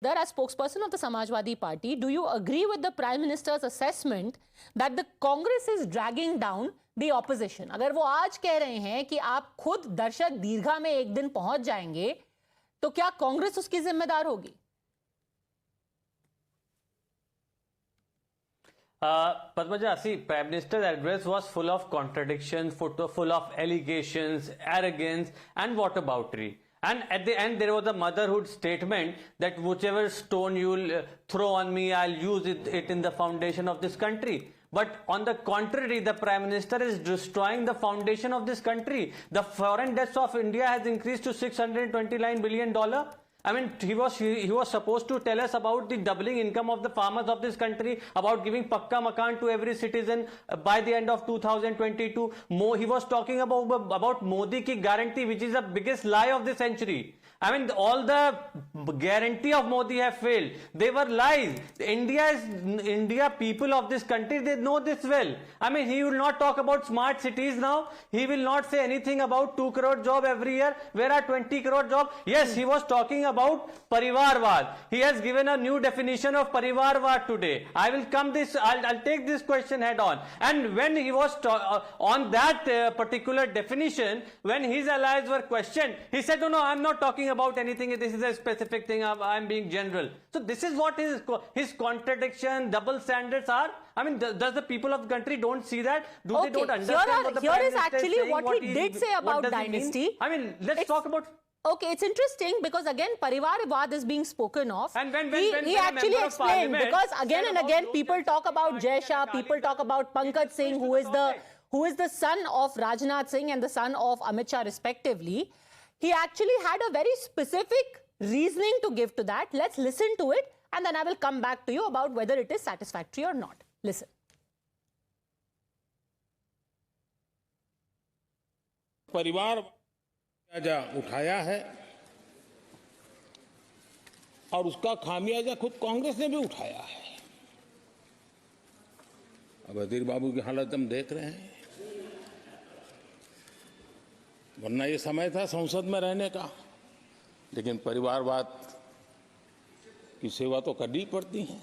As spokesperson of the Samajwadi Party, do you agree with the Prime Minister's assessment that the Congress is dragging down the opposition? अगर वो आज कह रहे हैं कि आप खुद दर्शक दीर्घा में एक दिन पहुंच जाएंगे, तो क्या कांग्रेस उसकी जिम्मेदार होगी? Padmaja, see, Prime Minister's address was full of contradictions, full of allegations, arrogance, and whataboutery. And at the end, there was a motherhood statement that whichever stone you'll throw on me, I'll use it in the foundation of this country. But on the contrary, the Prime Minister is destroying the foundation of this country. The foreign debts of India has increased to $629 billion. I mean, he was supposed to tell us about the doubling income of the farmers of this country, about giving pakka makan to every citizen by the end of 2022. He was talking about Modi ki guarantee, which is the biggest lie of the century. I mean, all the guarantee of Modi have failed. They were lies. India, people of this country, they know this well. I mean, he will not talk about smart cities now. He will not say anything about 2 crore job every year. Where are 20 crore job? Yes, he was talking about Parivarvad. He has given a new definition of Parivarvad today. I'll take this question head on. And when he was on that particular definition, when his allies were questioned, he said, no, I'm not talking about anything. This is a specific thing. I'm being general. So this is what his contradiction, double standards are. I mean, does the people of the country don't see that? They don't understand what the Prime Minister is saying? Here is actually what he did say about dynasty. I mean, let's talk about... Okay, it's interesting because again, Parivarvad is being spoken of. And when he actually explained, because again and again, people talk about Jai Shah, people talk about Pankaj Singh, who is the son of Rajnath Singh and the son of Amit Shah respectively. He actually had a very specific reasoning to give to that. Let's listen to it and then I will come back to you about whether it is satisfactory or not. Listen. परिवार उठाया है और उसका खामियाजा खुद कांग्रेस ने भी उठाया है। अब अधीर बाबू की हालत हम देख रहे हैं, वरना ये समय था संसद में रहने का, लेकिन परिवारवाद की सेवा तो करनी पड़ती है।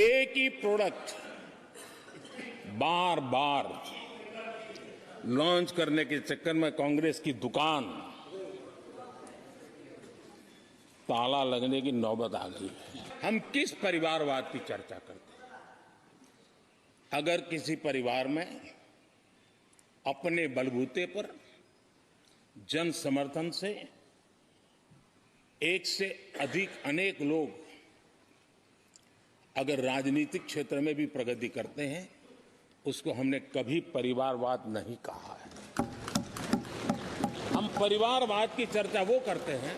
एक ही प्रोडक्ट बार बार लॉन्च करने के चक्कर में कांग्रेस की दुकान ताला लगने की नौबत आ गई है। हम किस परिवारवाद की चर्चा करते हैं? अगर किसी परिवार में अपने बलबूते पर जन समर्थन से एक से अधिक अनेक लोग अगर राजनीतिक क्षेत्र में भी प्रगति करते हैं, उसको हमने कभी परिवारवाद नहीं कहा है। हम परिवारवाद की चर्चा वो करते हैं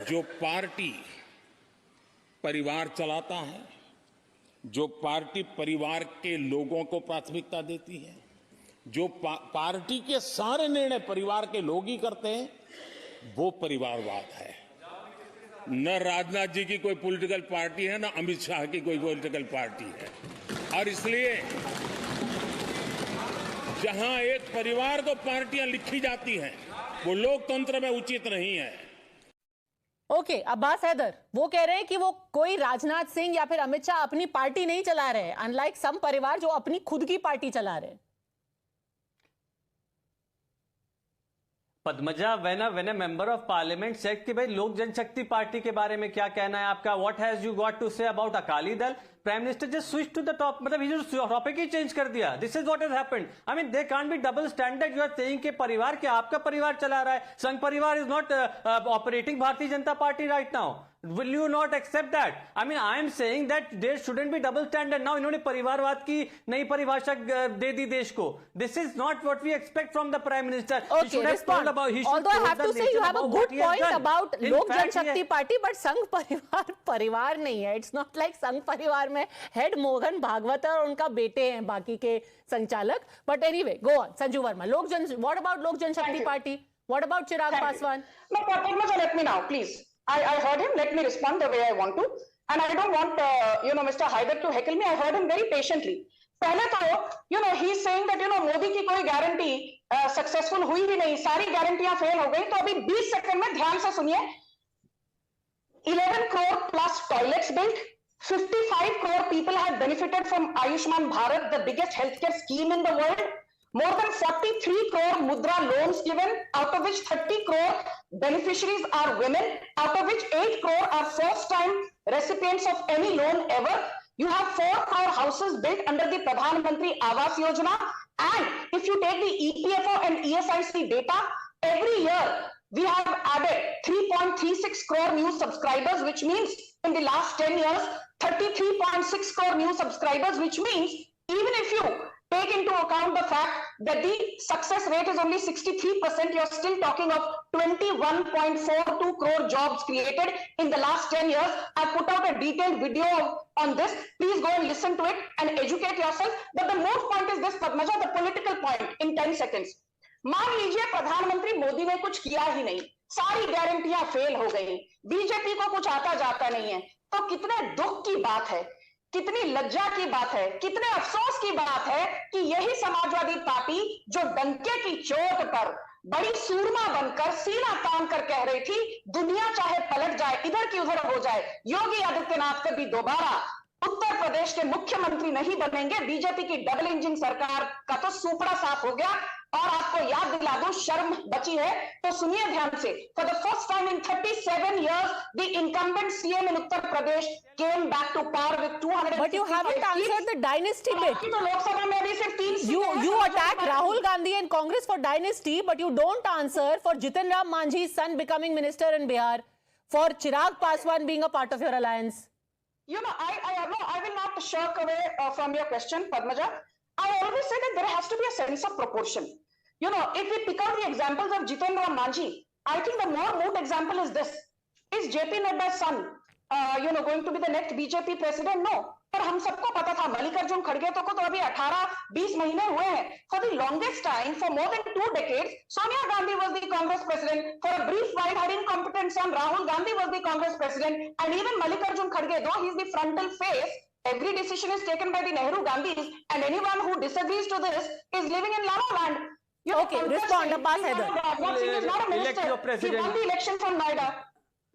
जो पार्टी परिवार चलाता है, जो पार्टी परिवार के लोगों को प्राथमिकता देती है, जो पार्टी के सारे निर्णय परिवार के लोग ही करते हैं, वो परिवारवाद है। न राजनाथ जी की कोई पॉलिटिकल पार्टी है, न अमित शाह की कोई पॉलिटिकल पार्टी है। और इसलिए जहां एक परिवार को पार्टियां लिखी जाती हैं, वो लोकतंत्र में उचित नहीं है। ओके, अब्बास हैदर वो कह रहे हैं कि वो कोई राजनाथ सिंह या फिर अमित शाह अपनी पार्टी नहीं चला रहे, अनलाइक सम परिवार जो अपनी खुद की पार्टी चला रहे हैं। Padmaja, when a member of parliament said कि भाई लोक जनशक्ति पार्टी के बारे में क्या कहना है आपका, what has you got to say about Akali Dal? Prime Minister just switched to the top, मतलब he just topic he change कर दिया. This is what has happened. I mean, there can't be double standard. You are saying कि परिवार क्या आपका परिवार चला रहा है? संघ परिवार is not operating Bharatiya Janata party right now. Will you not accept that? I mean, I am saying that there shouldn't be double standard. Now इन्होंने परिवारवाद की नई परिभाषा दे दी देश को. This is not what we expect from the Prime Minister. Okay, respond. Although I have to say you have a good point about Lok Janshakti Party, but संघ परिवार नहीं है. It's not like संघ परिवार में हेड मोहन भागवत और उनका बेटे हैं बाकी के संचालक. But anyway, go on. Sanju Verma. What about Lok Janshakti Party? What about Chirag Paswan? No, Padmaja, let me now, please. I heard him. Let me respond the way I want to. And I don't want, Mr. Haider to heckle me. I heard him very patiently. पहले तो he is saying that Modi की कोई guarantee successful हुई ही नहीं, सारी गारंटियां fail हो गई। तो अभी 20 सेकंड में ध्यान से सुनिए। 11 crore plus toilets built, 55 crore people have benefited from Ayushman Bharat, the biggest healthcare scheme in the world. More than 43 crore Mudra loans given, out of which 30 crore beneficiaries are women, out of which 8 crore are first-time recipients of any loan ever. You have 4 crore houses built under the Pradhan Mantri Awas Yojana. And if you take the EPFO and ESIC data, every year we have added 3.36 crore new subscribers, which means in the last 10 years, 33.6 crore new subscribers, which means even if you take into account the fact that the success rate is only 63%, you're still talking of 21.42 crore jobs created in the last 10 years. I put out a detailed video on this. Please go and listen to it and educate yourself. But the most point is this, Padmaja, the political point in 10 seconds. मान लीजिए प्रधानमंत्री मोदी ने कुछ किया ही नहीं, सारी गारंटियां fail हो गई, बीजेपी को कुछ आता जाता नहीं है, तो कितने दुख की बात है, कितनी लज्जा की बात है, कितने अफसोस की बात है कि यही समाजवादी पार्टी जो डंके की चोट पर बड़ी सूरमा बनकर सीना तान कर कह रही थी दुनिया चाहे पलट जाए, इधर की उधर हो जाए, योगी आदित्यनाथ कभी दोबारा उत्तर प्रदेश के मुख्यमंत्री नहीं बनेंगे, बीजेपी की डबल इंजन सरकार का तो सुपड़ा साफ हो गया। और आपको याद दिला दूं, शर्म बची है तो सुनिए ध्यान से। For the first time in 37 years, the incumbent CM in Uttar Pradesh came back to power with 200. But you haven't answered the dynasty bit. तो लोकसभा में अभी सिर्फ 3 You attack Rahul Gandhi and Congress for dynasty, but you don't answer for Jitin Ram Manjhi's son becoming minister in Bihar, for Chirag Paswan being a part of your alliance. I will not shirk away from your question, Padmaja. I always say that there has to be a sense of proportion. If we pick out the examples of Jitin Ram Manjhi, I think the more moot example is this. Is JP Nadda's son, going to be the next BJP president? No. पर हम सबको पता था मल्लिकार्जुन खड़गे को तो अभी 18-20 महीने हुए हैं. For the longest time, for more than 2 decades, Sonia Gandhi was the Congress president. For a brief while, her incompetent son Rahul Gandhi was the Congress president. And even Mallikarjun Kharge, though he is the frontal face, every decision is taken by the Nehru Gandhis, and anyone who disagrees to this is living in La La Land. Okay, respond, Abbas Haider. Rajnath Singh is not a minister. He won the election from Noida.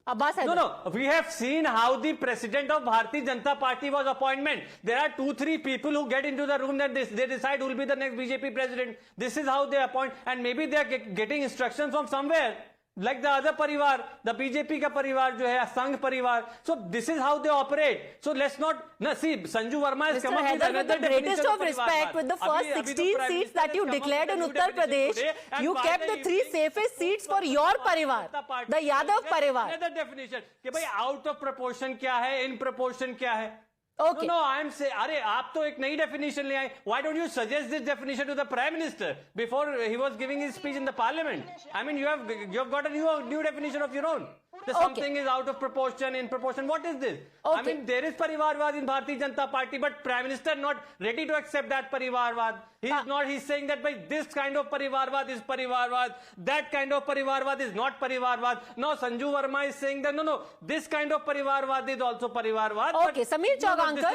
Abbas Haider. No, we have seen how the president of Bharatiya Janata Party was appointment. There are 2-3 people who get into the room that they decide who will be the next BJP president. This is how they appoint, and maybe they are getting instructions from somewhere. Like the other parivar, the BJP ka parivar jo hai, Sangh parivar. So this is how they operate. So let's not, see, Sanju Verma has Mr. come up with Haider, another with the greatest definition of respect, with the first 16 seats that you declared in Uttar Pradesh, you kept the 3 safest seats for your parivar, the Yadav parivar. Another definition, कि भाई out of proportion क्या है, in proportion क्या है. Okay. No, I am saying, अरे आप तो एक नई definition ले आए. Why don't you suggest this definition to the Prime Minister before he was giving his speech in the Parliament? I mean, you have got a new definition of your own. So something is out of proportion, in proportion. What is this? I mean, there is Parivarvad in Bharatiya Janata Party, but Prime Minister not ready to accept that Parivarvad. He's saying that by this kind of Parivarvad is Parivarvad, that kind of Parivarvad is not Parivarvad. Now Sanju Verma is saying that no, this kind of Parivarvad is also Parivarvad. Okay, Samir Chaugankar.